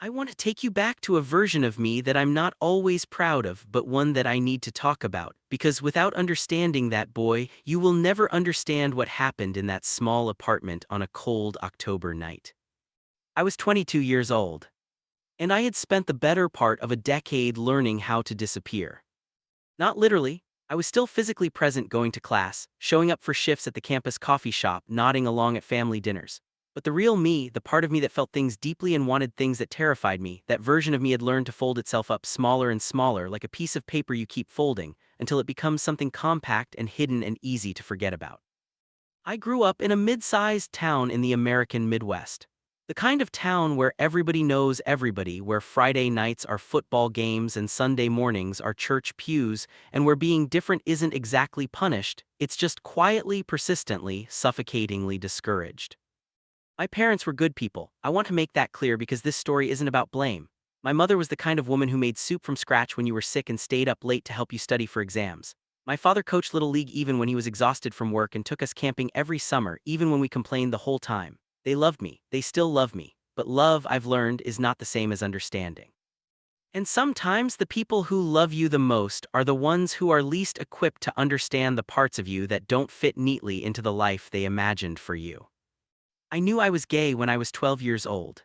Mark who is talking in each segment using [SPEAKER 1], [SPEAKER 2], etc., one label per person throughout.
[SPEAKER 1] I want to take you back to a version of me that I'm not always proud of, but one that I need to talk about, because without understanding that boy, you will never understand what happened in that small apartment on a cold October night. I was 22 years old, and I had spent the better part of a decade learning how to disappear. Not literally. I was still physically present, going to class, showing up for shifts at the campus coffee shop, nodding along at family dinners. But the real me, the part of me that felt things deeply and wanted things that terrified me, that version of me had learned to fold itself up smaller and smaller, like a piece of paper you keep folding, until it becomes something compact and hidden and easy to forget about. I grew up in a mid-sized town in the American Midwest. The kind of town where everybody knows everybody, where Friday nights are football games and Sunday mornings are church pews, and where being different isn't exactly punished, it's just quietly, persistently, suffocatingly discouraged. My parents were good people. I want to make that clear because this story isn't about blame. My mother was the kind of woman who made soup from scratch when you were sick and stayed up late to help you study for exams. My father coached Little League even when he was exhausted from work and took us camping every summer, even when we complained the whole time. They loved me, they still love me, but love, I've learned, is not the same as understanding. And sometimes the people who love you the most are the ones who are least equipped to understand the parts of you that don't fit neatly into the life they imagined for you. I knew I was gay when I was 12 years old.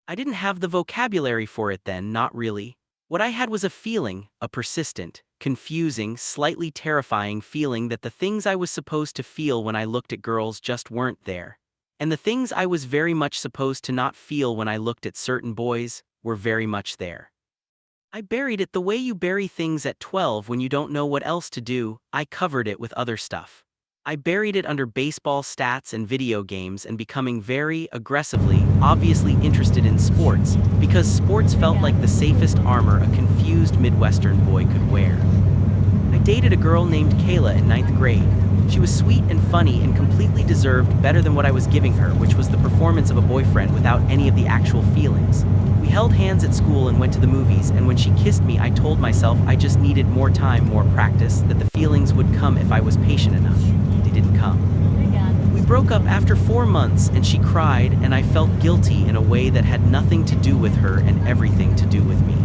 [SPEAKER 1] I didn't have the vocabulary for it then, not really. What I had was a feeling, a persistent, confusing, slightly terrifying feeling that the things I was supposed to feel when I looked at girls just weren't there. And the things I was very much supposed to not feel when I looked at certain boys were very much there. I buried it the way you bury things at 12 when you don't know what else to do. I covered it with other stuff. I buried it under baseball stats and video games and becoming very, aggressively, obviously interested in sports, because sports felt like the safest armor a confused Midwestern boy could wear. I dated a girl named Kayla in 9th grade. She was sweet and funny and completely deserved better than what I was giving her, which was the performance of a boyfriend without any of the actual feelings. We held hands at school and went to the movies, and when she kissed me, I told myself I just needed more time, more practice, that the feelings would come if I was patient enough. They didn't come. We broke up after 4 months, and she cried, and I felt guilty in a way that had nothing to do with her and everything to do with me.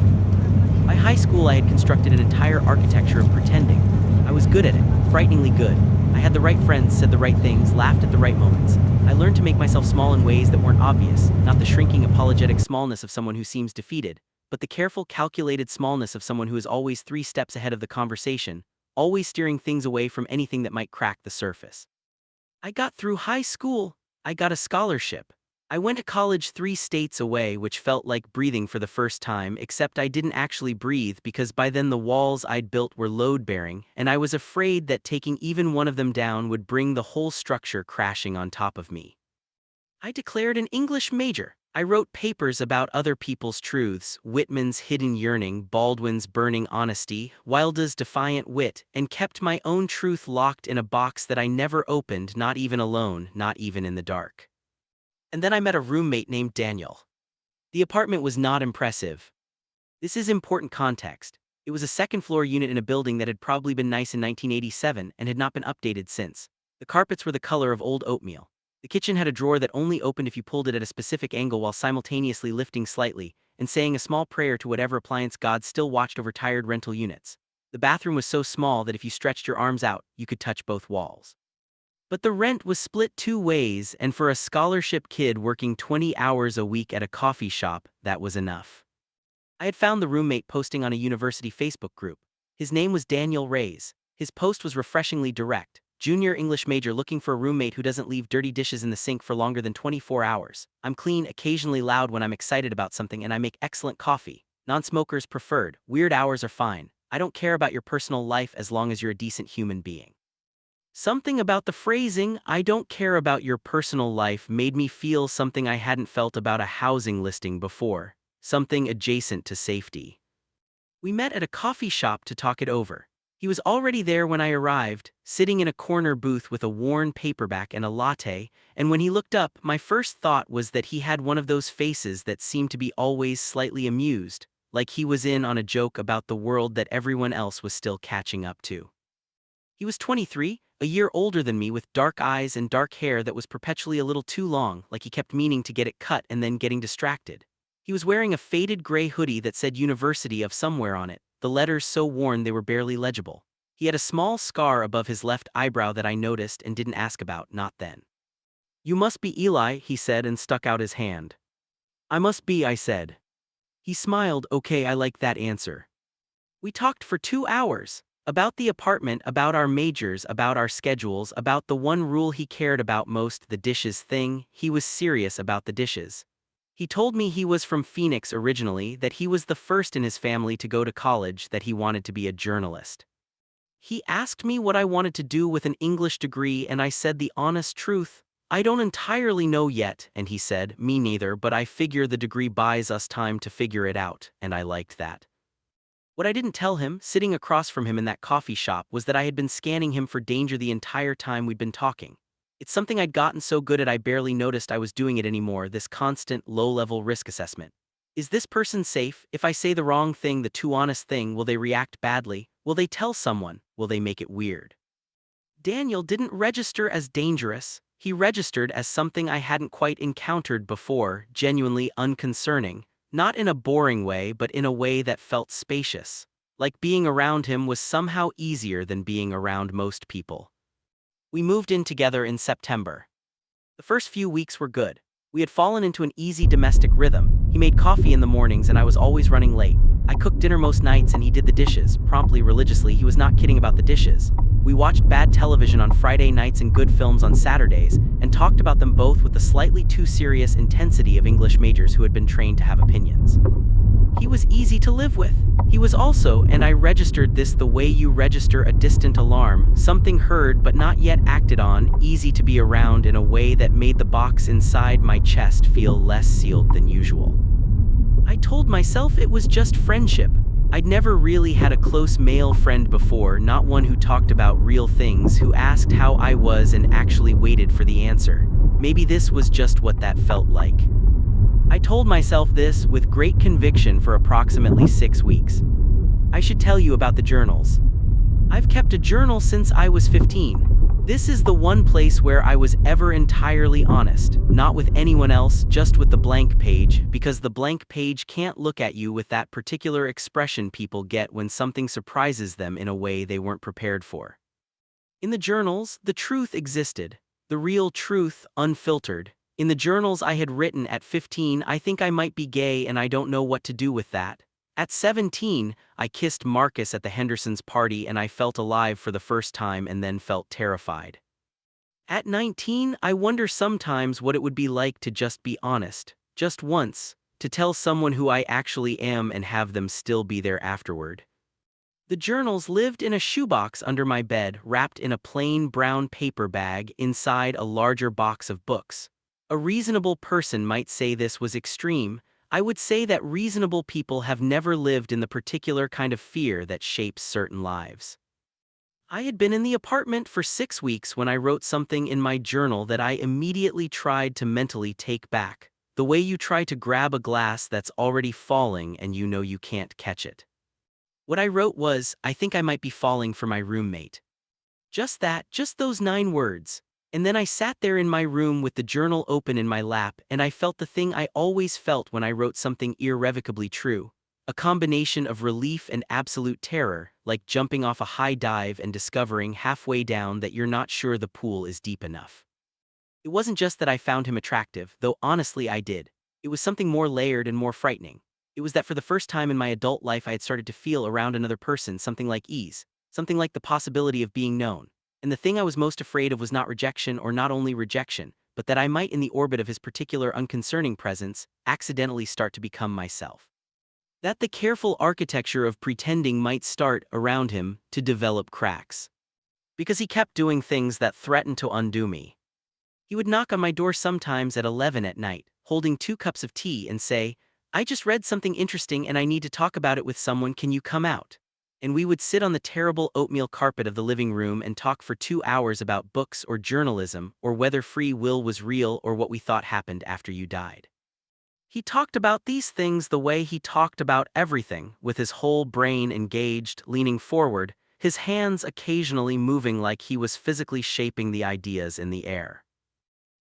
[SPEAKER 1] By high school, I had constructed an entire architecture of pretending. I was good at it, frighteningly good. I had the right friends, said the right things, laughed at the right moments. I learned to make myself small in ways that weren't obvious, not the shrinking, apologetic smallness of someone who seems defeated, but the careful, calculated smallness of someone who is always 3 steps ahead of the conversation, always steering things away from anything that might crack the surface. I got through high school. I got a scholarship. I went to college 3 states away, which felt like breathing for the first time, except I didn't actually breathe because by then the walls I'd built were load-bearing, and I was afraid that taking even one of them down would bring the whole structure crashing on top of me. I declared an English major. I wrote papers about other people's truths, Whitman's hidden yearning, Baldwin's burning honesty, Wilde's defiant wit, and kept my own truth locked in a box that I never opened, not even alone, not even in the dark. And then I met a roommate named Daniel. The apartment was not impressive. This is important context. It was a second-floor unit in a building that had probably been nice in 1987 and had not been updated since. The carpets were the color of old oatmeal. The kitchen had a drawer that only opened if you pulled it at a specific angle while simultaneously lifting slightly and saying a small prayer to whatever appliance god still watched over tired rental units. The bathroom was so small that if you stretched your arms out, you could touch both walls. But the rent was split 2 ways, and for a scholarship kid working 20 hours a week at a coffee shop, that was enough. I had found the roommate posting on a university Facebook group. His name was Daniel Reyes. His post was refreshingly direct. Junior English major looking for a roommate who doesn't leave dirty dishes in the sink for longer than 24 hours. I'm clean, occasionally loud when I'm excited about something, and I make excellent coffee. Non-smokers preferred. Weird hours are fine. I don't care about your personal life as long as you're a decent human being. Something about the phrasing, "I don't care about your personal life," made me feel something I hadn't felt about a housing listing before, something adjacent to safety. We met at a coffee shop to talk it over. He was already there when I arrived, sitting in a corner booth with a worn paperback and a latte, and when he looked up, my first thought was that he had one of those faces that seemed to be always slightly amused, like he was in on a joke about the world that everyone else was still catching up to. He was 23, a year older than me, with dark eyes and dark hair that was perpetually a little too long, like he kept meaning to get it cut and then getting distracted. He was wearing a faded gray hoodie that said University of Somewhere on it, the letters so worn they were barely legible. He had a small scar above his left eyebrow that I noticed and didn't ask about, not then. "You must be Eli," he said and stuck out his hand. "I must be," I said. He smiled. "Okay, I like that answer." We talked for 2 hours. About the apartment, about our majors, about our schedules, about the one rule he cared about most, the dishes thing. He was serious about the dishes. He told me he was from Phoenix originally, that he was the first in his family to go to college, that he wanted to be a journalist. He asked me what I wanted to do with an English degree, and I said the honest truth. I don't entirely know yet, and he said, "Me neither, but I figure the degree buys us time to figure it out," and I liked that. What I didn't tell him, sitting across from him in that coffee shop, was that I had been scanning him for danger the entire time we'd been talking. It's something I'd gotten so good at I barely noticed I was doing it anymore, this constant, low-level risk assessment. Is this person safe? If I say the wrong thing, the too honest thing, will they react badly? Will they tell someone? Will they make it weird? Daniel didn't register as dangerous. He registered as something I hadn't quite encountered before, genuinely unconcerning. Not in a boring way, but in a way that felt spacious. Like being around him was somehow easier than being around most people. We moved in together in September. The first few weeks were good. We had fallen into an easy domestic rhythm. He made coffee in the mornings and I was always running late. I cooked dinner most nights and he did the dishes, promptly, religiously. He was not kidding about the dishes. We watched bad television on Friday nights and good films on Saturdays, and talked about them both with the slightly too serious intensity of English majors who had been trained to have opinions. He was easy to live with. He was also, and I registered this the way you register a distant alarm, something heard but not yet acted on, easy to be around in a way that made the box inside my chest feel less sealed than usual. I told myself it was just friendship. I'd never really had a close male friend before, not one who talked about real things, who asked how I was and actually waited for the answer. Maybe this was just what that felt like. I told myself this with great conviction for approximately 6 weeks. I should tell you about the journals. I've kept a journal since I was 15. This is the one place where I was ever entirely honest, not with anyone else, just with the blank page, because the blank page can't look at you with that particular expression people get when something surprises them in a way they weren't prepared for. In the journals, the truth existed, the real truth, unfiltered. In the journals I had written at 15, I think I might be gay and I don't know what to do with that. At 17, I kissed Marcus at the Hendersons' party and I felt alive for the first time and then felt terrified. At 19, I wonder sometimes what it would be like to just be honest, just once, to tell someone who I actually am and have them still be there afterward. The journals lived in a shoebox under my bed, wrapped in a plain brown paper bag inside a larger box of books. A reasonable person might say this was extreme. I would say that reasonable people have never lived in the particular kind of fear that shapes certain lives. I had been in the apartment for 6 weeks when I wrote something in my journal that I immediately tried to mentally take back. The way you try to grab a glass that's already falling and you know you can't catch it. What I wrote was, "I think I might be falling for my roommate." Just that, just those 9 words. And then I sat there in my room with the journal open in my lap, and I felt the thing I always felt when I wrote something irrevocably true. A combination of relief and absolute terror, like jumping off a high dive and discovering halfway down that you're not sure the pool is deep enough. It wasn't just that I found him attractive, though honestly I did. It was something more layered and more frightening. It was that for the first time in my adult life I had started to feel around another person something like ease, something like the possibility of being known. And the thing I was most afraid of was not rejection, or not only rejection, but that I might, in the orbit of his particular unconcerning presence, accidentally start to become myself. That the careful architecture of pretending might start, around him, to develop cracks. Because he kept doing things that threatened to undo me. He would knock on my door sometimes at 11 at night, holding 2 cups of tea, and say, "I just read something interesting and I need to talk about it with someone, can you come out?" And we would sit on the terrible oatmeal carpet of the living room and talk for 2 hours about books or journalism, or whether free will was real, or what we thought happened after you died. He talked about these things the way he talked about everything, with his whole brain engaged, leaning forward, his hands occasionally moving like he was physically shaping the ideas in the air.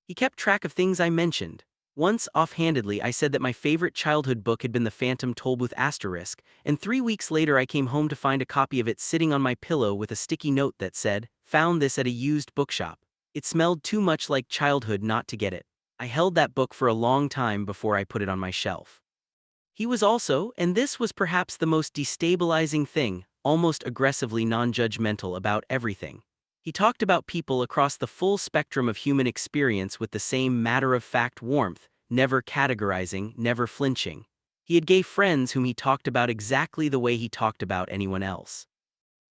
[SPEAKER 1] He kept track of things I mentioned. Once, offhandedly, I said that my favorite childhood book had been The Phantom Tollbooth Asterisk, and 3 weeks later I came home to find a copy of it sitting on my pillow with a sticky note that said, "Found this at a used bookshop." It smelled too much like childhood not to get it. I held that book for a long time before I put it on my shelf. He was also, and this was perhaps the most destabilizing thing, almost aggressively non-judgmental about everything. He talked about people across the full spectrum of human experience with the same matter-of-fact warmth, never categorizing, never flinching. He had gay friends whom he talked about exactly the way he talked about anyone else.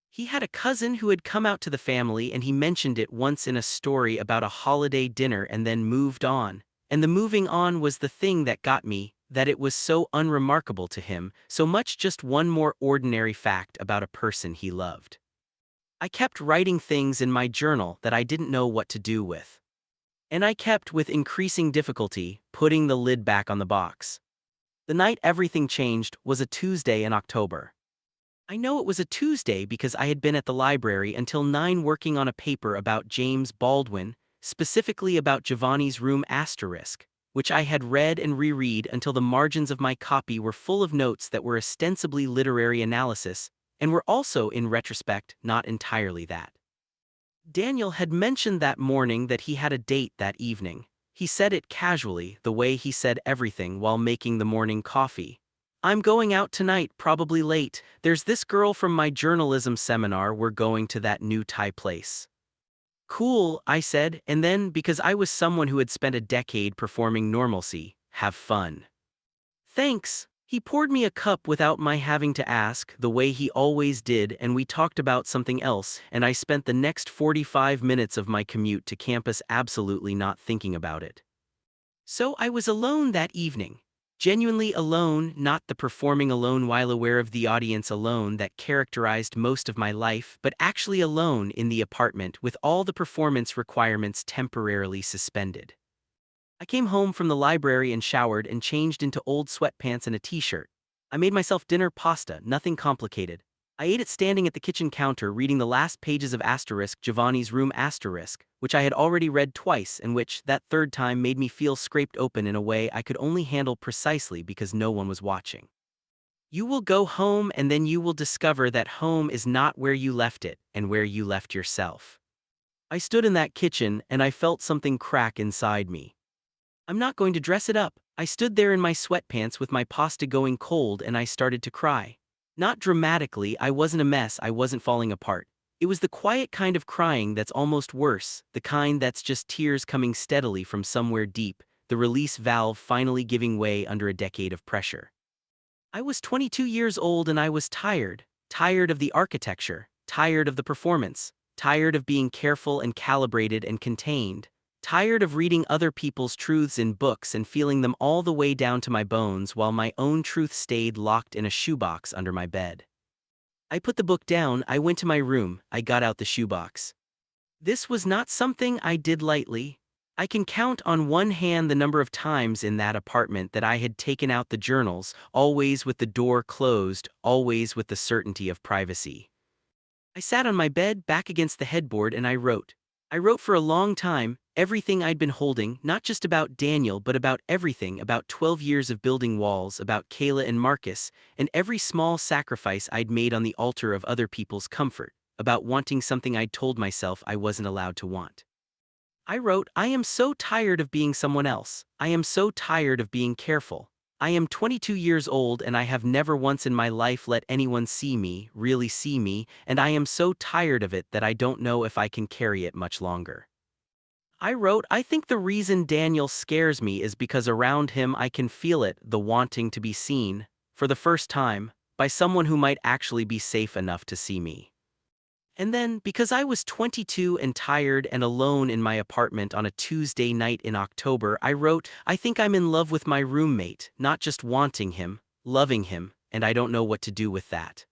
[SPEAKER 1] He had a cousin who had come out to the family and he mentioned it once in a story about a holiday dinner and then moved on. And the moving on was the thing that got me, that it was so unremarkable to him, so much just one more ordinary fact about a person he loved. I kept writing things in my journal that I didn't know what to do with. And I kept, with increasing difficulty, putting the lid back on the box. The night everything changed was a Tuesday in October. I know it was a Tuesday because I had been at the library until 9 working on a paper about James Baldwin, specifically about Giovanni's Room Asterisk, which I had read and reread until the margins of my copy were full of notes that were ostensibly literary analysis, and were also, in retrospect, not entirely that. Daniel had mentioned that morning that he had a date that evening. He said it casually, the way he said everything while making the morning coffee. "I'm going out tonight, probably late. There's this girl from my journalism seminar, we're going to that new Thai place." "Cool," I said, and then, because I was someone who had spent a decade performing normalcy, "Have fun." "Thanks." He poured me a cup without my having to ask, the way he always did, and we talked about something else, and I spent the next 45 minutes of my commute to campus absolutely not thinking about it. So I was alone that evening. Genuinely alone, not the performing alone while aware of the audience alone that characterized most of my life, but actually alone in the apartment with all the performance requirements temporarily suspended. I came home from the library and showered and changed into old sweatpants and a t-shirt. I made myself dinner pasta, nothing complicated. I ate it standing at the kitchen counter reading the last pages of Giovanni's Room Asterisk, which I had already read twice and which, that third time, made me feel scraped open in a way I could only handle precisely because no one was watching. You will go home and then you will discover that home is not where you left it and where you left yourself. I stood in that kitchen and I felt something crack inside me. I'm not going to dress it up. I stood there in my sweatpants with my pasta going cold and I started to cry. Not dramatically, I wasn't a mess, I wasn't falling apart. It was the quiet kind of crying that's almost worse, the kind that's just tears coming steadily from somewhere deep, the release valve finally giving way under a decade of pressure. I was 22 years old and I was tired. Tired of the architecture, tired of the performance, tired of being careful and calibrated and contained. Tired of reading other people's truths in books and feeling them all the way down to my bones while my own truth stayed locked in a shoebox under my bed. I put the book down, I went to my room, I got out the shoebox. This was not something I did lightly. I can count on one hand the number of times in that apartment that I had taken out the journals, always with the door closed, always with the certainty of privacy. I sat on my bed back against the headboard and I wrote. I wrote for a long time, everything I'd been holding, not just about Daniel but about everything, about 12 years of building walls, about Kayla and Marcus, and every small sacrifice I'd made on the altar of other people's comfort, about wanting something I'd told myself I wasn't allowed to want. I wrote, I am so tired of being someone else, I am so tired of being careful. I am 22 years old and I have never once in my life let anyone see me, really see me, and I am so tired of it that I don't know if I can carry it much longer. I wrote, I think the reason Daniel scares me is because around him I can feel it, the wanting to be seen, for the first time, by someone who might actually be safe enough to see me. And then, because I was 22 and tired and alone in my apartment on a Tuesday night in October, I wrote, I think I'm in love with my roommate, not just wanting him, loving him, and I don't know what to do with that.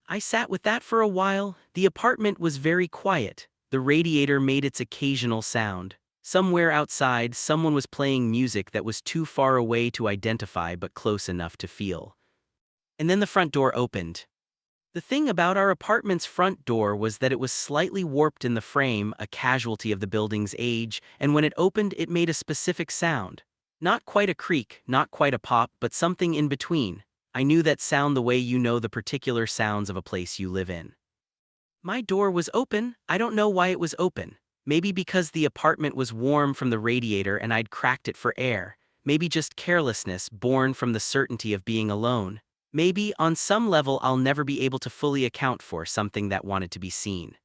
[SPEAKER 1] I sat with that for a while. The apartment was very quiet. The radiator made its occasional sound. Somewhere outside, someone was playing music that was too far away to identify but close enough to feel. And then the front door opened. The thing about our apartment's front door was that it was slightly warped in the frame, a casualty of the building's age, and when it opened it made a specific sound. Not quite a creak, not quite a pop, but something in between. I knew that sound the way you know the particular sounds of a place you live in. My door was open. I don't know why it was open. Maybe because the apartment was warm from the radiator and I'd cracked it for air. Maybe just carelessness born from the certainty of being alone. Maybe, on some level, I'll never be able to fully account for something that wanted to be seen.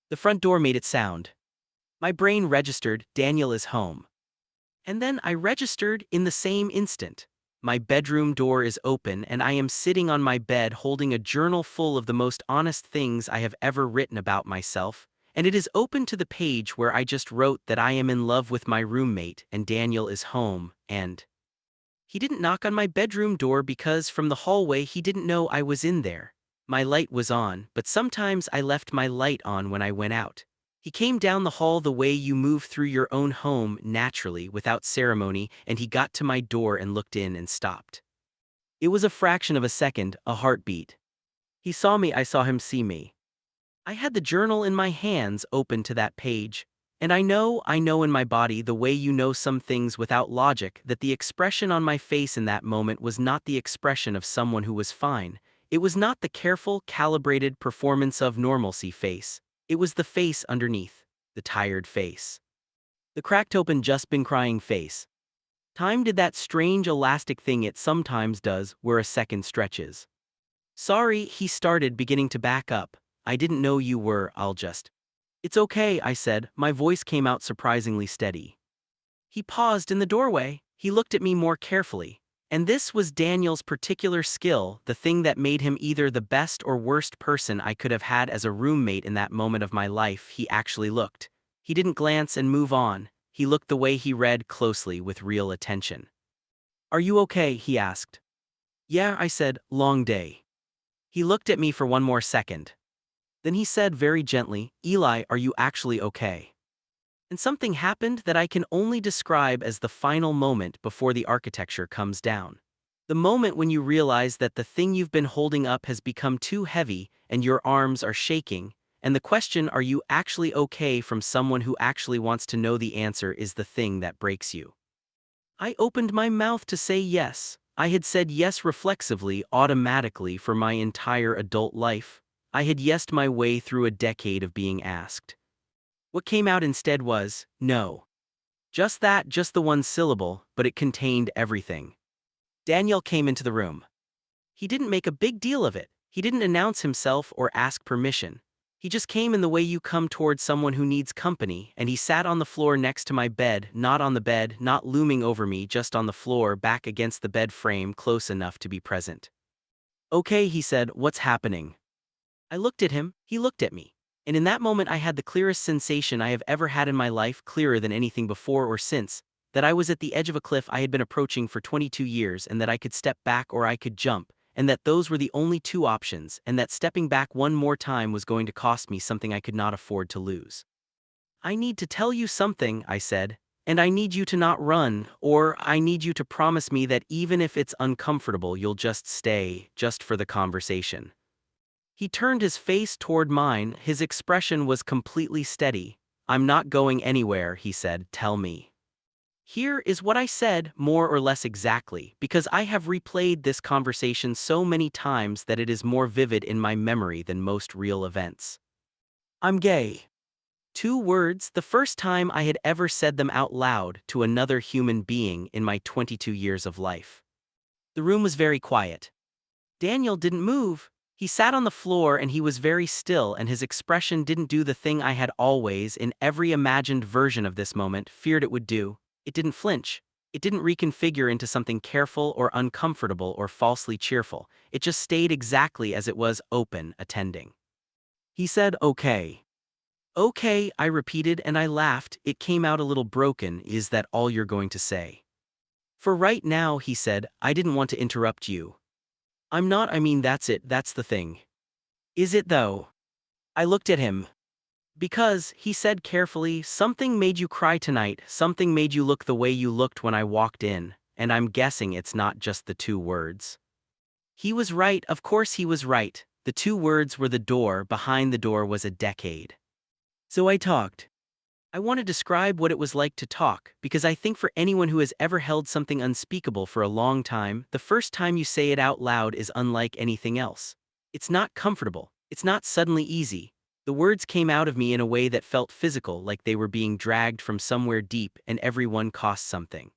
[SPEAKER 1] The front door made its sound. My brain registered, Daniel is home. And then I registered in the same instant. My bedroom door is open and I am sitting on my bed holding a journal full of the most honest things I have ever written about myself, and it is open to the page where I just wrote that I am in love with my roommate and Daniel is home, and he didn't knock on my bedroom door because from the hallway he didn't know I was in there. My light was on, but sometimes I left my light on when I went out. He came down the hall the way you move through your own home naturally, without ceremony, and he got to my door and looked in and stopped. It was a fraction of a second, a heartbeat. He saw me, I saw him see me. I had the journal in my hands open to that page. And I know in my body the way you know some things without logic, that the expression on my face in that moment was not the expression of someone who was fine. It was not the careful, calibrated performance of normalcy face. It was the face underneath, the tired face. The cracked open just been crying face. Time did that strange elastic thing it sometimes does, where a second stretches. Sorry, he started, beginning to back up. I didn't know you were, I'll just. It's okay, I said, my voice came out surprisingly steady. He paused in the doorway, he looked at me more carefully. And this was Daniel's particular skill, the thing that made him either the best or worst person I could have had as a roommate in that moment of my life. He actually looked. He didn't glance and move on, he looked the way he read closely with real attention. Are you okay? He asked. Yeah, I said, long day. He looked at me for one more second. Then he said very gently, Eli, are you actually okay? And something happened that I can only describe as the final moment before the architecture comes down. The moment when you realize that the thing you've been holding up has become too heavy and your arms are shaking, and the question, are you actually okay, from someone who actually wants to know the answer, is the thing that breaks you. I opened my mouth to say yes. I had said yes reflexively, automatically, for my entire adult life. I had yesed my way through a decade of being asked. What came out instead was, no. Just that, just the one syllable, but it contained everything. Daniel came into the room. He didn't make a big deal of it. He didn't announce himself or ask permission. He just came in the way you come toward someone who needs company, and he sat on the floor next to my bed, not on the bed, not looming over me, just on the floor, back against the bed frame, close enough to be present. Okay, he said, what's happening? I looked at him, he looked at me. And in that moment I had the clearest sensation I have ever had in my life, clearer than anything before or since, that I was at the edge of a cliff I had been approaching for 22 years, and that I could step back or I could jump, and that those were the only two options, and that stepping back one more time was going to cost me something I could not afford to lose. I need to tell you something, I said, and I need you to not run, or I need you to promise me that even if it's uncomfortable you'll just stay, just for the conversation. He turned his face toward mine, his expression was completely steady. I'm not going anywhere, he said, tell me. Here is what I said, more or less exactly, because I have replayed this conversation so many times that it is more vivid in my memory than most real events. I'm gay. 2 words, the first time I had ever said them out loud to another human being in my 22 years of life. The room was very quiet. Daniel didn't move. He sat on the floor and he was very still, and his expression didn't do the thing I had always, in every imagined version of this moment, feared it would do. It didn't flinch. It didn't reconfigure into something careful or uncomfortable or falsely cheerful. It just stayed exactly as it was, open, attending. He said, okay. Okay, I repeated, and I laughed. It came out a little broken. Is that all you're going to say? For right now, he said, I didn't want to interrupt you. I'm not, I mean, that's it, that's the thing. Is it though? I looked at him. Because, he said carefully, something made you cry tonight, something made you look the way you looked when I walked in, and I'm guessing it's not just the 2 words. He was right, of course he was right. The 2 words were the door, behind the door was a decade. So I talked. I want to describe what it was like to talk, because I think for anyone who has ever held something unspeakable for a long time, the first time you say it out loud is unlike anything else. It's not comfortable. It's not suddenly easy. The words came out of me in a way that felt physical, like they were being dragged from somewhere deep, and everyone cost something.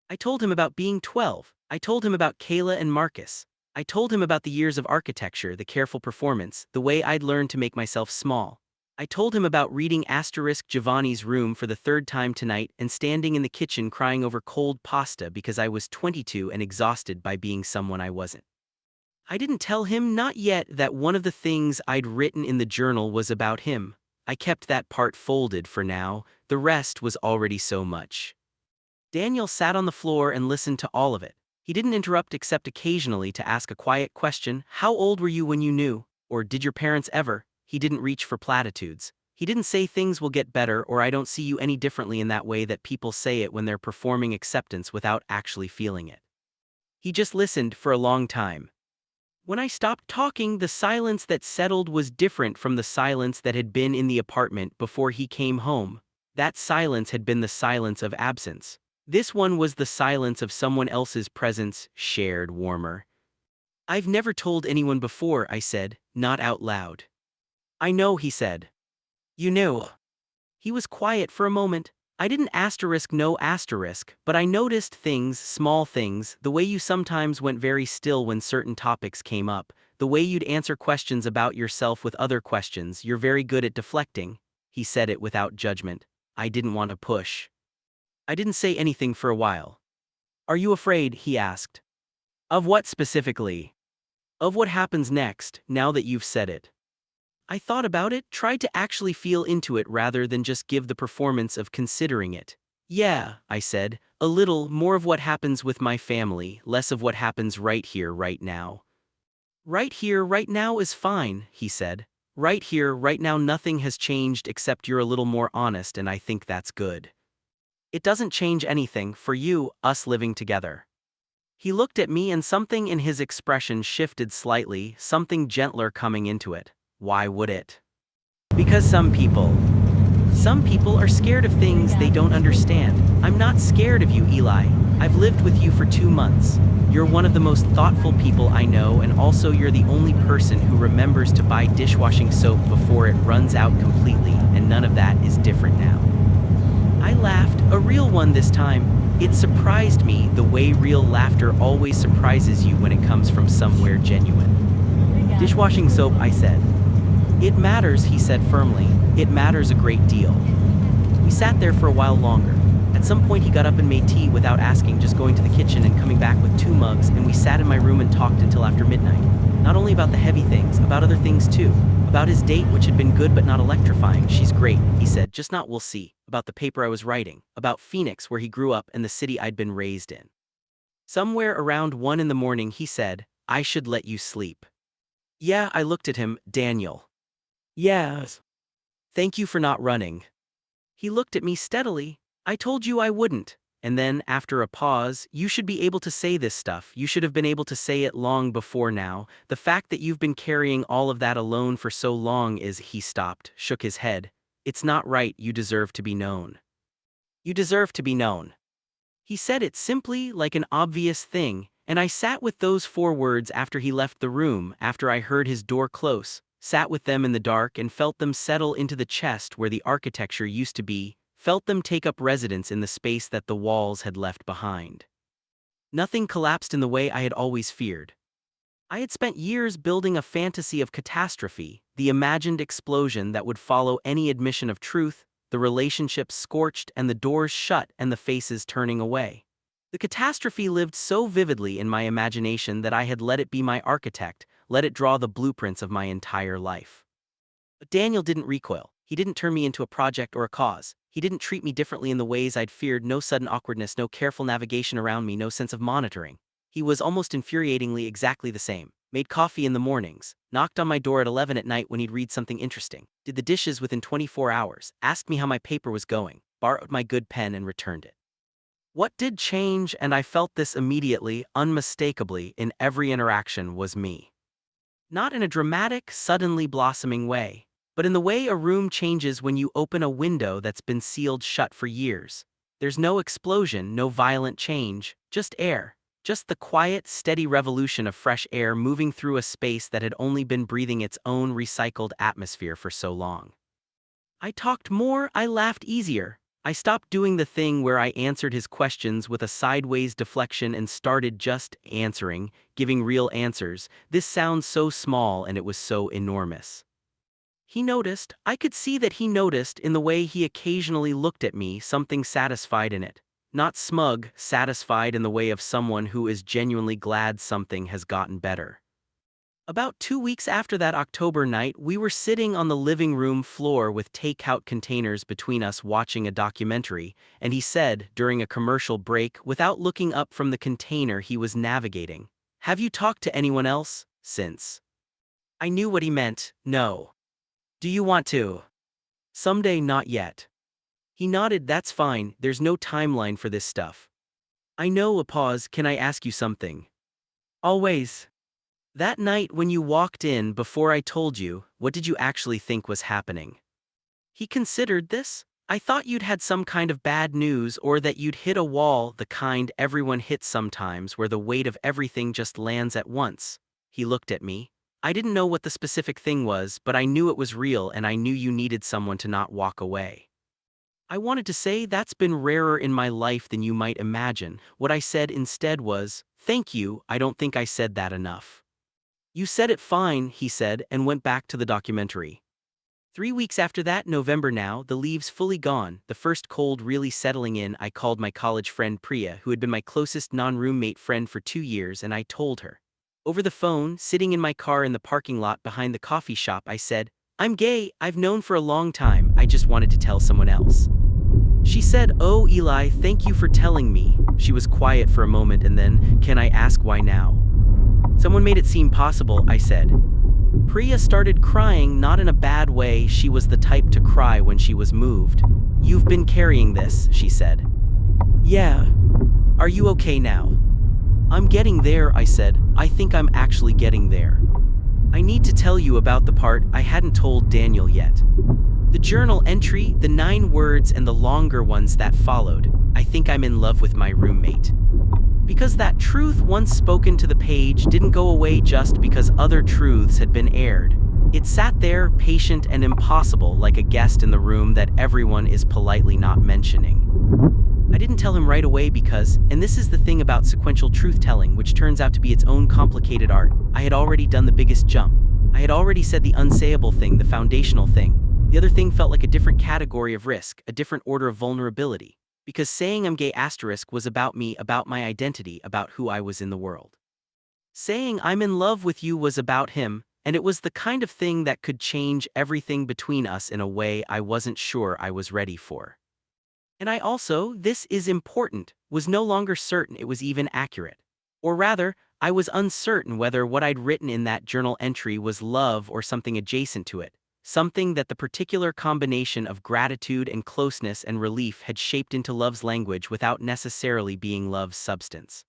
[SPEAKER 1] I told him about being 12. I told him about Kayla and Marcus. I told him about the years of architecture, the careful performance, the way I'd learned to make myself small. I told him about reading Giovanni's Room for the third time tonight and standing in the kitchen crying over cold pasta because I was 22 and exhausted by being someone I wasn't. I didn't tell him, not yet, that one of the things I'd written in the journal was about him. I kept that part folded for now. The rest was already so much. Daniel sat on the floor and listened to all of it. He didn't interrupt except occasionally to ask a quiet question. How old were you when you knew? Or did your parents ever? He didn't reach for platitudes. He didn't say things will get better or I don't see you any differently in that way that people say it when they're performing acceptance without actually feeling it. He just listened for a long time. When I stopped talking, the silence that settled was different from the silence that had been in the apartment before he came home. That silence had been the silence of absence. This one was the silence of someone else's presence, shared, warmer. I've never told anyone before, I said, not out loud. I know, he said. You knew. He was quiet for a moment. I didn't no asterisk, but I noticed things, small things, the way you sometimes went very still when certain topics came up, the way you'd answer questions about yourself with other questions. You're very good at deflecting. He said it without judgment. I didn't want to push. I didn't say anything for a while. Are you afraid? He asked. Of what specifically? Of what happens next, now that you've said it. I thought about it, tried to actually feel into it rather than just give the performance of considering it. Yeah, I said, a little more of what happens with my family, less of what happens right here, right now. Right here, right now is fine, he said. Right here, right now nothing has changed except you're a little more honest and I think that's good. It doesn't change anything for you, us living together. He looked at me and something in his expression shifted slightly, something gentler coming into it. Why would it? Because some people are scared of things they don't understand. I'm not scared of you, Eli. I've lived with you for 2 months. You're one of the most thoughtful people I know, and also you're the only person who remembers to buy dishwashing soap before it runs out completely, and none of that is different now. I laughed, a real one this time. It surprised me the way real laughter always surprises you when it comes from somewhere genuine. Dishwashing soap, I said. It matters, he said firmly. It matters a great deal. We sat there for a while longer. At some point he got up and made tea without asking, just going to the kitchen and coming back with 2 mugs, and we sat in my room and talked until after midnight. Not only about the heavy things, about other things too. About his date, which had been good but not electrifying. She's great, he said, just not we'll see. About the paper I was writing. About Phoenix, where he grew up, and the city I'd been raised in. Somewhere around 1 in the morning he said, I should let you sleep. Yeah, I looked at him, Daniel. Yes. Thank you for not running. He looked at me steadily. I told you I wouldn't. And then, after a pause, you should be able to say this stuff. You should have been able to say it long before now. The fact that you've been carrying all of that alone for so long is, he stopped, shook his head. It's not right, you deserve to be known. You deserve to be known. He said it simply, like an obvious thing, and I sat with those 4 words after he left the room, after I heard his door close, sat with them in the dark and felt them settle into the chest where the architecture used to be, felt them take up residence in the space that the walls had left behind. Nothing collapsed in the way I had always feared. I had spent years building a fantasy of catastrophe, the imagined explosion that would follow any admission of truth, the relationships scorched and the doors shut and the faces turning away. The catastrophe lived so vividly in my imagination that I had let it be my architect, let it draw the blueprints of my entire life. But Daniel didn't recoil. He didn't turn me into a project or a cause. He didn't treat me differently in the ways I'd feared, no sudden awkwardness, no careful navigation around me, no sense of monitoring. He was almost infuriatingly exactly the same. Made coffee in the mornings, knocked on my door at 11 at night when he'd read something interesting, did the dishes within 24 hours, asked me how my paper was going, borrowed my good pen and returned it. What did change, and I felt this immediately, unmistakably, in every interaction, was me. Not in a dramatic, suddenly blossoming way, but in the way a room changes when you open a window that's been sealed shut for years. There's no explosion, no violent change, just air. Just the quiet, steady revolution of fresh air moving through a space that had only been breathing its own recycled atmosphere for so long. I talked more, I laughed easier. I stopped doing the thing where I answered his questions with a sideways deflection and started just answering, giving real answers. This sounds so small and it was so enormous. He noticed, I could see that he noticed in the way he occasionally looked at me, something satisfied in it. Not smug, satisfied in the way of someone who is genuinely glad something has gotten better. About 2 weeks after that October night, we were sitting on the living room floor with takeout containers between us watching a documentary, and he said, during a commercial break, without looking up from the container he was navigating, "Have you talked to anyone else since?" I knew what he meant. No. Do you want to? Someday, not yet. He nodded. That's fine, there's no timeline for this stuff. I know. A pause. Can I ask you something? Always. That night when you walked in before I told you, what did you actually think was happening? He considered this. I thought you'd had some kind of bad news or that you'd hit a wall, the kind everyone hits sometimes where the weight of everything just lands at once. He looked at me. I didn't know what the specific thing was, but I knew it was real and I knew you needed someone to not walk away. I wanted to say that's been rarer in my life than you might imagine. What I said instead was, thank you, I don't think I said that enough. You said it fine, he said, and went back to the documentary. 3 weeks after that, November now, the leaves fully gone, the first cold really settling in, I called my college friend Priya, who had been my closest non-roommate friend for 2 years, and I told her. Over the phone, sitting in my car in the parking lot behind the coffee shop, I said, I'm gay, I've known for a long time, I just wanted to tell someone else. She said, oh Eli, thank you for telling me. She was quiet for a moment and then, can I ask why now? Someone made it seem possible, I said. Priya started crying, not in a bad way, she was the type to cry when she was moved. You've been carrying this, she said. Yeah. Are you okay now? I'm getting there, I said. I think I'm actually getting there. I need to tell you about the part I hadn't told Daniel yet. The journal entry, the 9 words and the longer ones that followed. I think I'm in love with my roommate. Because that truth once spoken to the page didn't go away just because other truths had been aired. It sat there, patient and impossible, like a guest in the room that everyone is politely not mentioning. I didn't tell him right away because, and this is the thing about sequential truth-telling, which turns out to be its own complicated art, I had already done the biggest jump. I had already said the unsayable thing, the foundational thing. The other thing felt like a different category of risk, a different order of vulnerability. Because saying I'm gay asterisk was about me, about my identity, about who I was in the world. Saying I'm in love with you was about him, and it was the kind of thing that could change everything between us in a way I wasn't sure I was ready for. And I also, this is important, was no longer certain it was even accurate. Or rather, I was uncertain whether what I'd written in that journal entry was love or something adjacent to it. Something that the particular combination of gratitude and closeness and relief had shaped into love's language without necessarily being love's substance.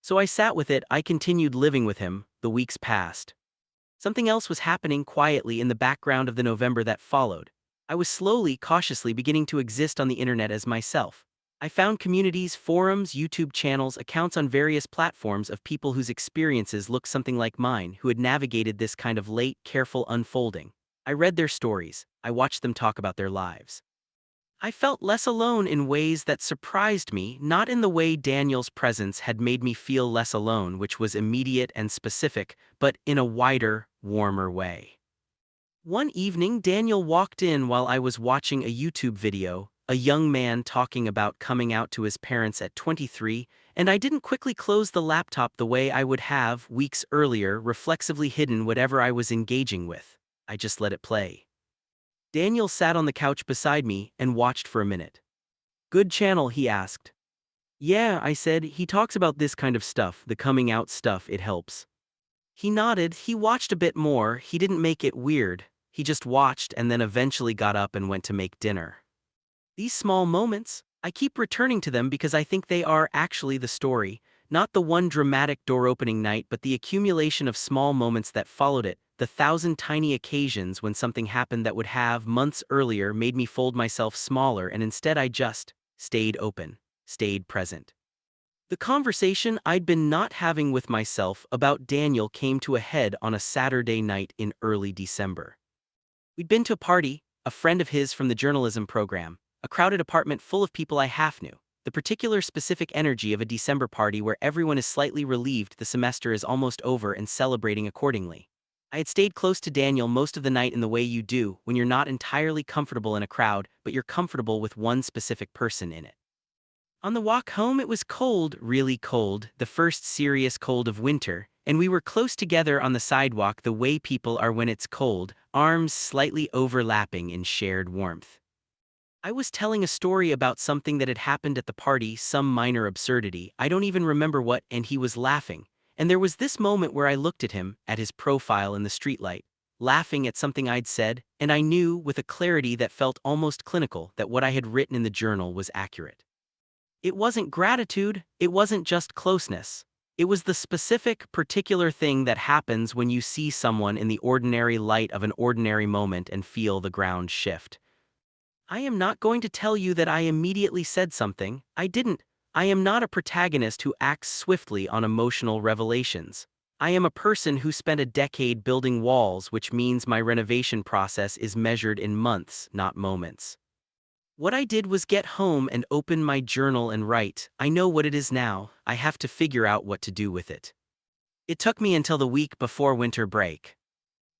[SPEAKER 1] So I sat with it, I continued living with him, the weeks passed. Something else was happening quietly in the background of the November that followed. I was slowly, cautiously beginning to exist on the internet as myself. I found communities, forums, YouTube channels, accounts on various platforms of people whose experiences looked something like mine, who had navigated this kind of late, careful unfolding. I read their stories, I watched them talk about their lives. I felt less alone in ways that surprised me, not in the way Daniel's presence had made me feel less alone, which was immediate and specific, but in a wider, warmer way. One evening, Daniel walked in while I was watching a YouTube video, a young man talking about coming out to his parents at 23, and I didn't quickly close the laptop the way I would have, weeks earlier, reflexively hidden whatever I was engaging with. I just let it play. Daniel sat on the couch beside me and watched for a minute. Good channel, he asked. Yeah, I said, he talks about this kind of stuff, the coming out stuff, it helps. He nodded, he watched a bit more, he didn't make it weird, he just watched and then eventually got up and went to make dinner. These small moments, I keep returning to them because I think they are actually the story, not the one dramatic door-opening night but the accumulation of small moments that followed it, the thousand tiny occasions when something happened that would have, months earlier, made me fold myself smaller, and instead I just stayed open, stayed present. The conversation I'd been not having with myself about Daniel came to a head on a Saturday night in early December. We'd been to a party, a friend of his from the journalism program, a crowded apartment full of people I half knew. The particular specific energy of a December party where everyone is slightly relieved the semester is almost over and celebrating accordingly. I had stayed close to Daniel most of the night in the way you do when you're not entirely comfortable in a crowd, but you're comfortable with one specific person in it. On the walk home it was cold, really cold, the first serious cold of winter, and we were close together on the sidewalk the way people are when it's cold, arms slightly overlapping in shared warmth. I was telling a story about something that had happened at the party, some minor absurdity, I don't even remember what, and he was laughing. And there was this moment where I looked at him, at his profile in the streetlight, laughing at something I'd said, and I knew, with a clarity that felt almost clinical, that what I had written in the journal was accurate. It wasn't gratitude, it wasn't just closeness. It was the specific, particular thing that happens when you see someone in the ordinary light of an ordinary moment and feel the ground shift. I am not going to tell you that I immediately said something. I didn't. I am not a protagonist who acts swiftly on emotional revelations. I am a person who spent a decade building walls, which means my renovation process is measured in months, not moments. What I did was get home and open my journal and write. I know what it is now, I have to figure out what to do with it. It took me until the week before winter break.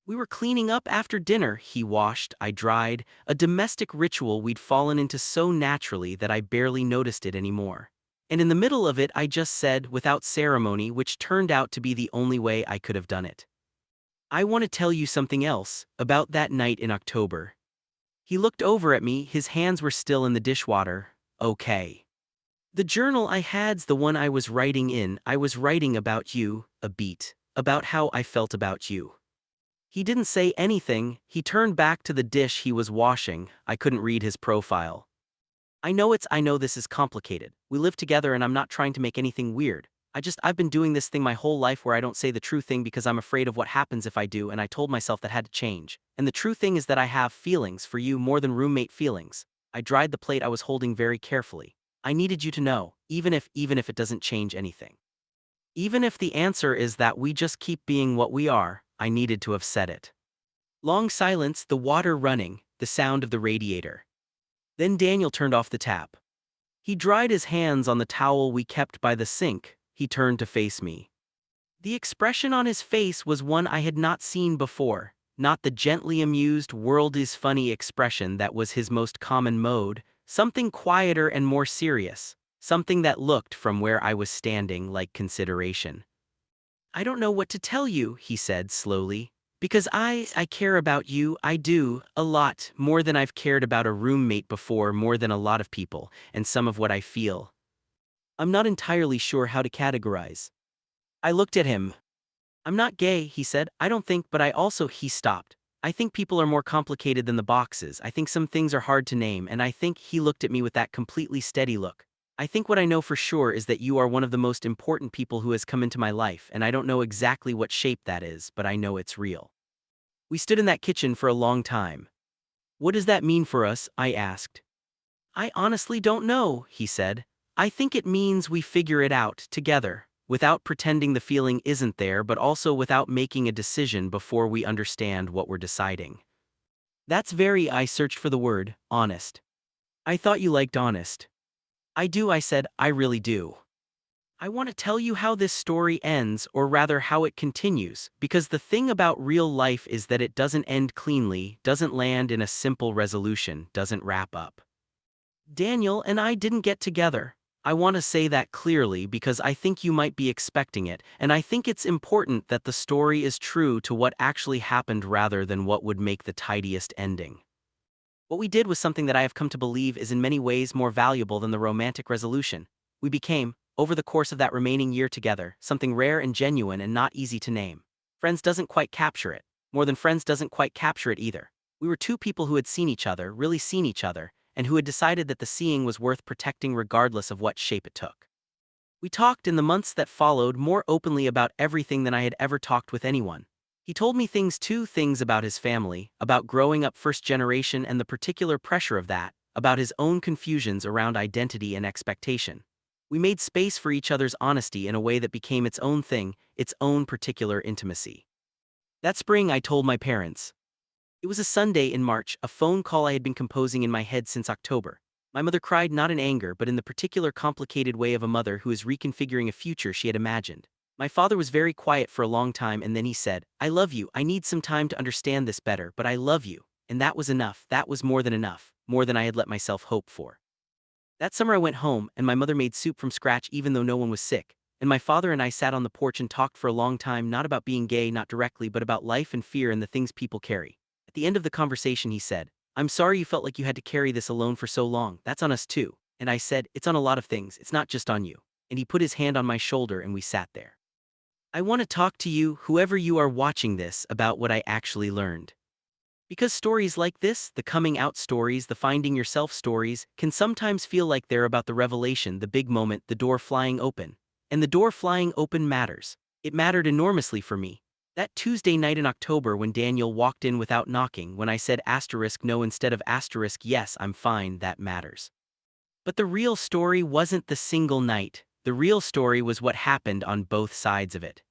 [SPEAKER 1] We were cleaning up after dinner, he washed, I dried, a domestic ritual we'd fallen into so naturally that I barely noticed it anymore. And in the middle of it I just said, without ceremony, which turned out to be the only way I could have done it. I want to tell you something else, about that night in October. He looked over at me, his hands were still in the dishwater. Okay. The journal I had's the one I was writing in. I was writing about you, a beat, about how I felt about you. He didn't say anything, he turned back to the dish he was washing. I couldn't read his profile. I know this is complicated. We live together and I'm not trying to make anything weird. I've been doing this thing my whole life where I don't say the true thing because I'm afraid of what happens if I do, and I told myself that had to change. And the true thing is that I have feelings for you more than roommate feelings. I dried the plate I was holding very carefully. I needed you to know, even if it doesn't change anything. Even if the answer is that we just keep being what we are, I needed to have said it. Long silence, the water running, the sound of the radiator. Then Daniel turned off the tap. He dried his hands on the towel we kept by the sink. He turned to face me. The expression on his face was one I had not seen before, not the gently amused, world is funny expression that was his most common mode, something quieter and more serious, something that looked from where I was standing like consideration. I don't know what to tell you, he said slowly, because I care about you, I do, a lot, more than I've cared about a roommate before, more than a lot of people, and some of what I feel. I'm not entirely sure how to categorize. I looked at him. I'm not gay, he said, I don't think, but I also, he stopped. I think people are more complicated than the boxes. I think some things are hard to name, and I think, he looked at me with that completely steady look. I think what I know for sure is that you are one of the most important people who has come into my life, and I don't know exactly what shape that is, but I know it's real. We stood in that kitchen for a long time. What does that mean for us? I asked. I honestly don't know, he said. I think it means we figure it out together, without pretending the feeling isn't there, but also without making a decision before we understand what we're deciding. I searched for the word, honest. I thought you liked honest. I do, I said, I really do. I want to tell you how this story ends, or rather how it continues, because the thing about real life is that it doesn't end cleanly, doesn't land in a simple resolution, doesn't wrap up. Daniel and I didn't get together. I want to say that clearly because I think you might be expecting it, and I think it's important that the story is true to what actually happened rather than what would make the tidiest ending. What we did was something that I have come to believe is in many ways more valuable than the romantic resolution. We became, over the course of that remaining year together, something rare and genuine and not easy to name. Friends doesn't quite capture it. More than friends doesn't quite capture it either. We were two people who had seen each other, really seen each other, and who had decided that the seeing was worth protecting regardless of what shape it took. We talked in the months that followed more openly about everything than I had ever talked with anyone. He told me two things about his family, about growing up first generation and the particular pressure of that, about his own confusions around identity and expectation. We made space for each other's honesty in a way that became its own thing, its own particular intimacy. That spring I told my parents. It was a Sunday in March, a phone call I had been composing in my head since October. My mother cried not in anger but in the particular complicated way of a mother who is reconfiguring a future she had imagined. My father was very quiet for a long time and then he said, "I love you, I need some time to understand this better, but I love you." And that was enough, that was more than enough, more than I had let myself hope for. That summer I went home and my mother made soup from scratch even though no one was sick, and my father and I sat on the porch and talked for a long time, not about being gay, not directly, but about life and fear and the things people carry. At the end of the conversation he said, "I'm sorry you felt like you had to carry this alone for so long, that's on us too." And I said, "It's on a lot of things, it's not just on you." And he put his hand on my shoulder and we sat there. I want to talk to you, whoever you are watching this, about what I actually learned. Because stories like this, the coming out stories, the finding yourself stories, can sometimes feel like they're about the revelation, the big moment, the door flying open. And the door flying open matters. It mattered enormously for me. That Tuesday night in October when Daniel walked in without knocking, when I said *no instead of *yes, I'm fine, that matters. But the real story wasn't the single night. The real story was what happened on both sides of it.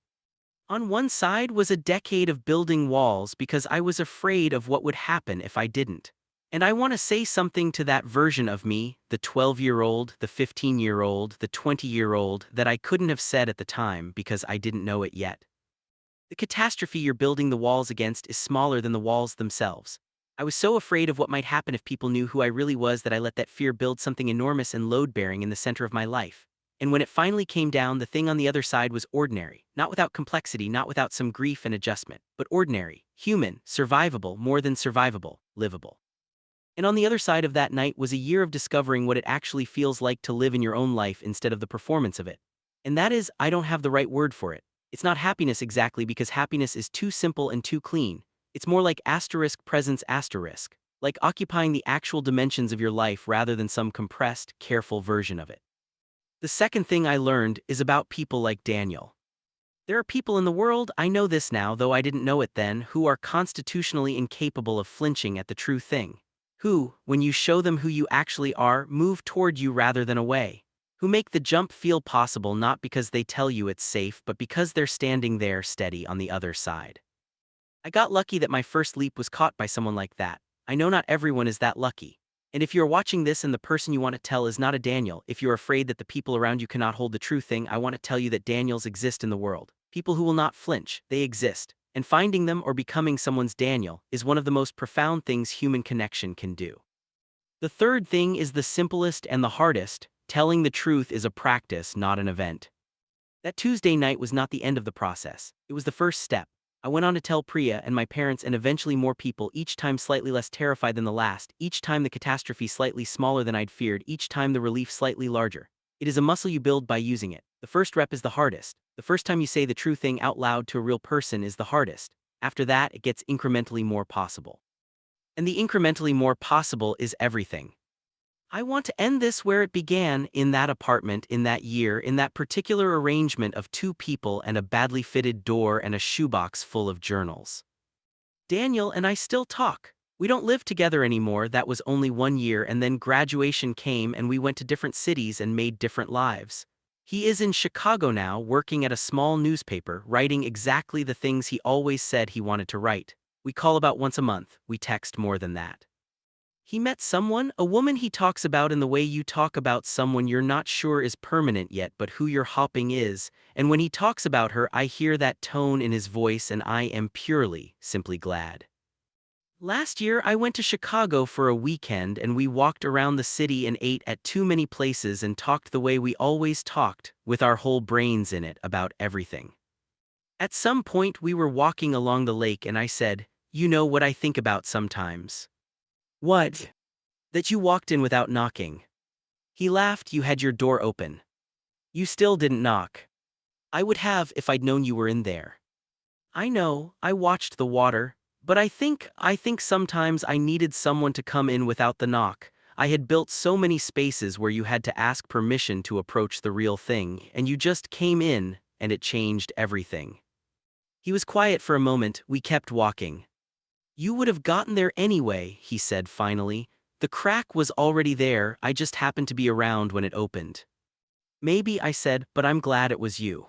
[SPEAKER 1] On one side was a decade of building walls because I was afraid of what would happen if I didn't. And I want to say something to that version of me, the 12-year-old, the 15-year-old, the 20-year-old, that I couldn't have said at the time because I didn't know it yet. The catastrophe you're building the walls against is smaller than the walls themselves. I was so afraid of what might happen if people knew who I really was that I let that fear build something enormous and load-bearing in the center of my life. And when it finally came down, the thing on the other side was ordinary, not without complexity, not without some grief and adjustment, but ordinary, human, survivable, more than survivable, livable. And on the other side of that night was a year of discovering what it actually feels like to live in your own life instead of the performance of it. And that is, I don't have the right word for it. It's not happiness exactly because happiness is too simple and too clean. It's more like presence like occupying the actual dimensions of your life rather than some compressed, careful version of it. The second thing I learned is about people like Daniel. There are people in the world, I know this now though I didn't know it then, who are constitutionally incapable of flinching at the true thing. Who, when you show them who you actually are, move toward you rather than away. Who make the jump feel possible not because they tell you it's safe but because they're standing there steady on the other side. I got lucky that my first leap was caught by someone like that. I know not everyone is that lucky. And if you're watching this and the person you want to tell is not a Daniel, if you're afraid that the people around you cannot hold the true thing, I want to tell you that Daniels exist in the world. People who will not flinch, they exist. And finding them or becoming someone's Daniel is one of the most profound things human connection can do. The third thing is the simplest and the hardest. Telling the truth is a practice, not an event. That Tuesday night was not the end of the process. It was the first step. I went on to tell Priya and my parents and eventually more people, each time slightly less terrified than the last, each time the catastrophe slightly smaller than I'd feared, each time the relief slightly larger. It is a muscle you build by using it. The first rep is the hardest. The first time you say the true thing out loud to a real person is the hardest. After that, it gets incrementally more possible. And the incrementally more possible is everything. I want to end this where it began, in that apartment, in that year, in that particular arrangement of two people and a badly fitted door and a shoebox full of journals. Daniel and I still talk. We don't live together anymore, that was only 1 year, and then graduation came and we went to different cities and made different lives. He is in Chicago now, working at a small newspaper, writing exactly the things he always said he wanted to write. We call about once a month, we text more than that. He met someone, a woman he talks about in the way you talk about someone you're not sure is permanent yet but who you're hopping is, and when he talks about her I hear that tone in his voice and I am purely, simply glad. Last year I went to Chicago for a weekend and we walked around the city and ate at too many places and talked the way we always talked, with our whole brains in it, about everything. At some point we were walking along the lake and I said, "You know what I think about sometimes?" "What?" "That you walked in without knocking." He laughed. "You had your door open. You still didn't knock." "I would have if I'd known you were in there." "I know, I watched the water, but I think sometimes I needed someone to come in without the knock. I had built so many spaces where you had to ask permission to approach the real thing, and you just came in, and it changed everything." He was quiet for a moment. We kept walking. You would have gotten there anyway, he said finally. The crack was already there, I just happened to be around when it opened. Maybe, I said, but I'm glad it was you.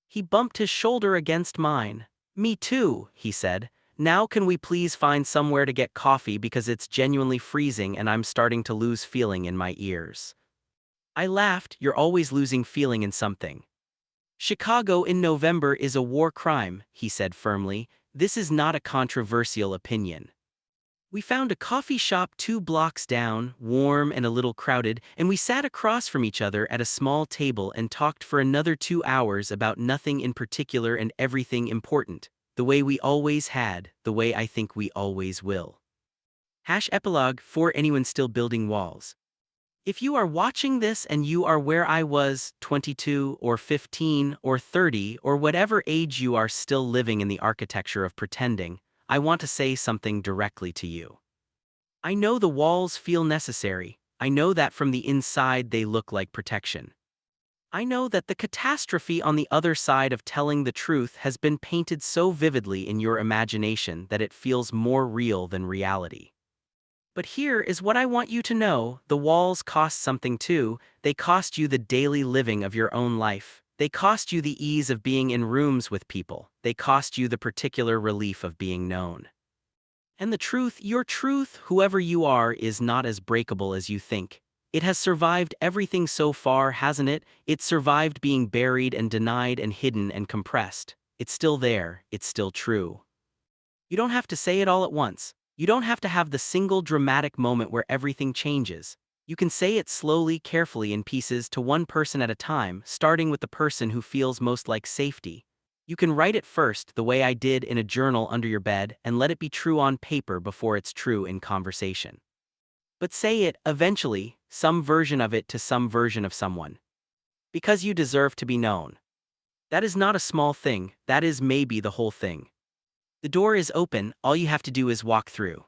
[SPEAKER 1] He bumped his shoulder against mine. Me too, he said. Now can we please find somewhere to get coffee because it's genuinely freezing and I'm starting to lose feeling in my ears. I laughed. You're always losing feeling in something. Chicago in November is a war crime, he said firmly. This is not a controversial opinion. We found a coffee shop 2 blocks down, warm and a little crowded, and we sat across from each other at a small table and talked for another 2 hours about nothing in particular and everything important, the way we always had, the way I think we always will. Epilogue for anyone still building walls. If you are watching this and you are where I was, 22 or 15 or 30 or whatever age you are still living in the architecture of pretending, I want to say something directly to you. I know the walls feel necessary. I know that from the inside they look like protection. I know that the catastrophe on the other side of telling the truth has been painted so vividly in your imagination that it feels more real than reality. But here is what I want you to know: the walls cost something too. They cost you the daily living of your own life. They cost you the ease of being in rooms with people. They cost you the particular relief of being known. And the truth, your truth, whoever you are, is not as breakable as you think. It has survived everything so far, hasn't it? It survived being buried and denied and hidden and compressed. It's still there. It's still true. You don't have to say it all at once. You don't have to have the single dramatic moment where everything changes. You can say it slowly, carefully, in pieces to one person at a time, starting with the person who feels most like safety. You can write it first, the way I did, in a journal under your bed, and let it be true on paper before it's true in conversation. But say it, eventually, some version of it to some version of someone. Because you deserve to be known. That is not a small thing, that is maybe the whole thing. The door is open, all you have to do is walk through.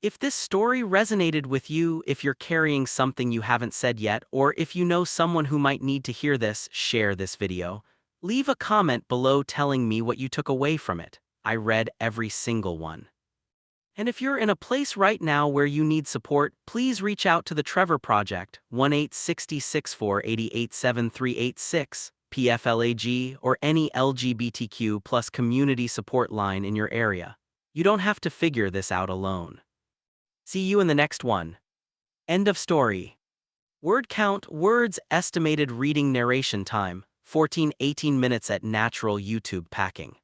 [SPEAKER 1] If this story resonated with you, if you're carrying something you haven't said yet, or if you know someone who might need to hear this, share this video. Leave a comment below telling me what you took away from it. I read every single one. And if you're in a place right now where you need support, please reach out to the Trevor Project, 1-860-648-87386. PFLAG, or any LGBTQ plus community support line in your area. You don't have to figure this out alone. See you in the next one. End of story. Word count, words, estimated reading narration time, 14-18 minutes at natural YouTube packing.